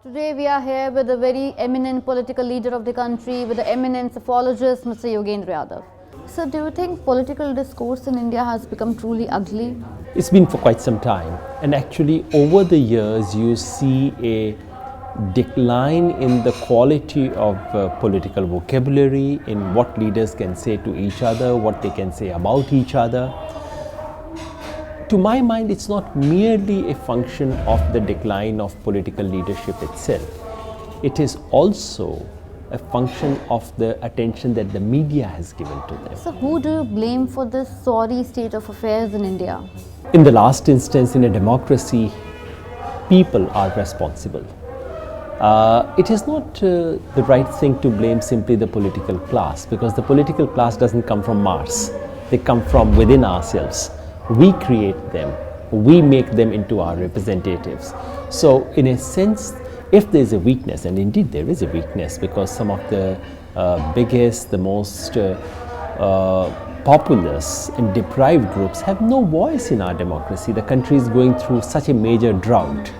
Today we are here with a very eminent political leader of the country, with the eminent psephologist, Mr. Yogendra Yadav. So do you think political discourse in India has become truly ugly? It's been for quite some time, and actually over the years you see a decline in the quality of political vocabulary, in what leaders can say to each other, what they can say about each other. To my mind, it's not merely a function of the decline of political leadership itself. It is also a function of the attention that the media has given to them. So who do you blame for this sorry state of affairs in India? In the last instance, in a democracy, people are responsible. It is not the right thing to blame simply the political class, because the political class doesn't come from Mars. They come from within ourselves. We create them, we make them into our representatives. So in a sense, if there is a weakness, and indeed there is a weakness, because some of the biggest, the most populous and deprived groups have no voice in our democracy. The country is going through such a major drought.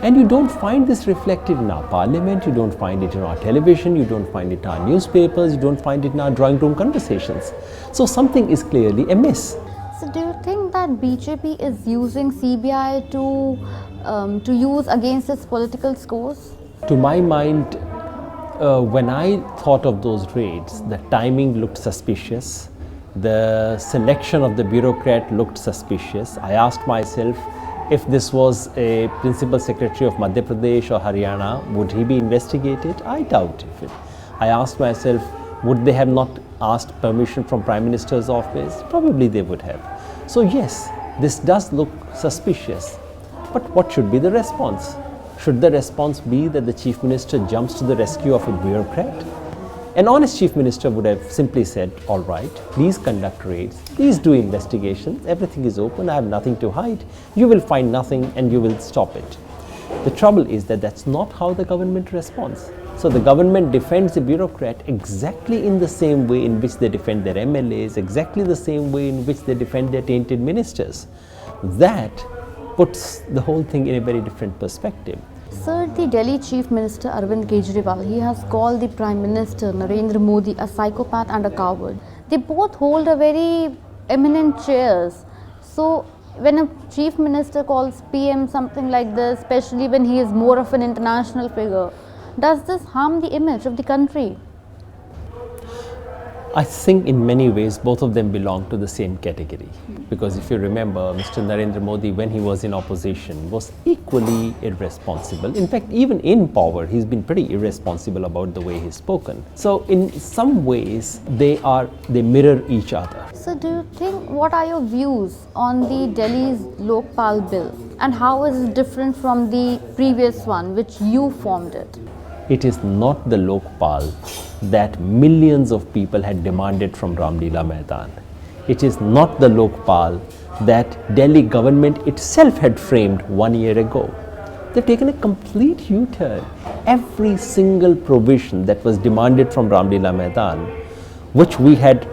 And you don't find this reflected in our parliament, you don't find it in our television, you don't find it in our newspapers, you don't find it in our drawing room conversations. So something is clearly amiss. So do you think that BJP is using CBI to use against its political scores? To my mind, when I thought of those raids, the timing looked suspicious, the selection of the bureaucrat looked suspicious. I asked myself, if this was a principal secretary of Madhya Pradesh or Haryana, would he be investigated? I doubt it. I asked myself, would they have not asked permission from Prime Minister's office? Probably they would have. So yes, this does look suspicious. But what should be the response? Should the response be that the Chief Minister jumps to the rescue of a bureaucrat? An honest Chief Minister would have simply said, all right, please conduct raids, please do investigations, everything is open, I have nothing to hide, you will find nothing and you will stop it. The trouble is that that's not how the government responds. So the government defends a bureaucrat exactly in the same way in which they defend their MLAs, exactly the same way in which they defend their tainted ministers. That puts the whole thing in a very different perspective. Sir, the Delhi Chief Minister Arvind Kejriwal, he has called the Prime Minister Narendra Modi a psychopath and a coward. They both hold a very eminent chairs. So when a Chief Minister calls PM something like this, especially when he is more of an international figure, does this harm the image of the country? I think in many ways both of them belong to the same category, because if you remember, Mr. Narendra Modi, when he was in opposition, was equally irresponsible. In fact, even in power, he's been pretty irresponsible about the way he's spoken. So in some ways, they mirror each other. So do you think, what are your views on the Delhi's Lokpal bill, and how is it different from the previous one which you formed it? It is not the Lokpal that millions of people had demanded from Ramlila Maidan. It is not the Lokpal that Delhi government itself had framed 1 year ago. They've taken a complete U-turn. Every single provision that was demanded from Ramlila Maidan, which we had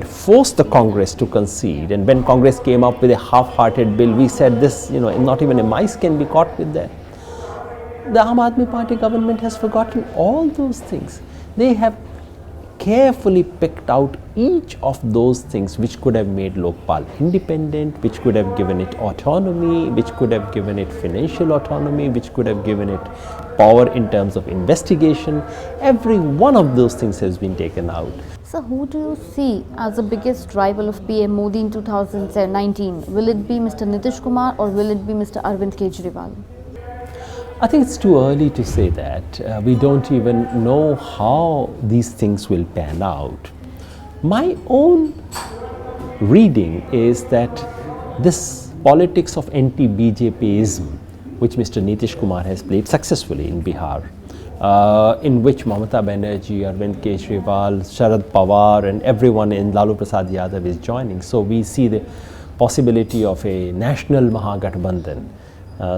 forced the Congress to concede, and when Congress came up with a half-hearted bill, we said this, not even a mice can be caught with that. The Aam Aadmi Party government has forgotten all those things. They have carefully picked out each of those things which could have made Lokpal independent, which could have given it autonomy, which could have given it financial autonomy, which could have given it power in terms of investigation. Every one of those things has been taken out. So who do you see as the biggest rival of PM Modi in 2019? Will it be Mr. Nitish Kumar or will it be Mr. Arvind Kejriwal? I think it's too early to say that. We don't even know how these things will pan out. My own reading is that this politics of anti-BJPism, which Mr. Nitish Kumar has played successfully in Bihar, in which Mamata Banerjee, Arvind Kejriwal, Sharad Pawar and everyone in Lalu Prasad Yadav is joining. So we see the possibility of a national Mahagathbandhan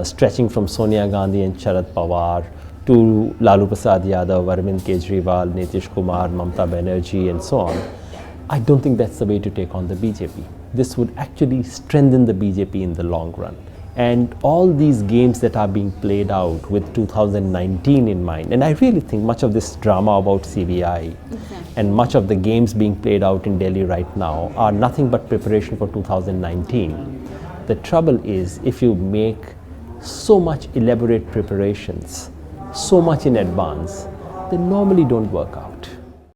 stretching from Sonia Gandhi and Sharad Pawar to Lalu Prasad Yadav, Arvind Kejriwal, Nitish Kumar, Mamata Banerjee and so on. I don't think that's the way to take on the BJP. This would actually strengthen the BJP in the long run. And all these games that are being played out with 2019 in mind, and I really think much of this drama about CBI and much of the games being played out in Delhi right now are nothing but preparation for 2019. The trouble is, if you make so much elaborate preparations, so much in advance, they normally don't work out.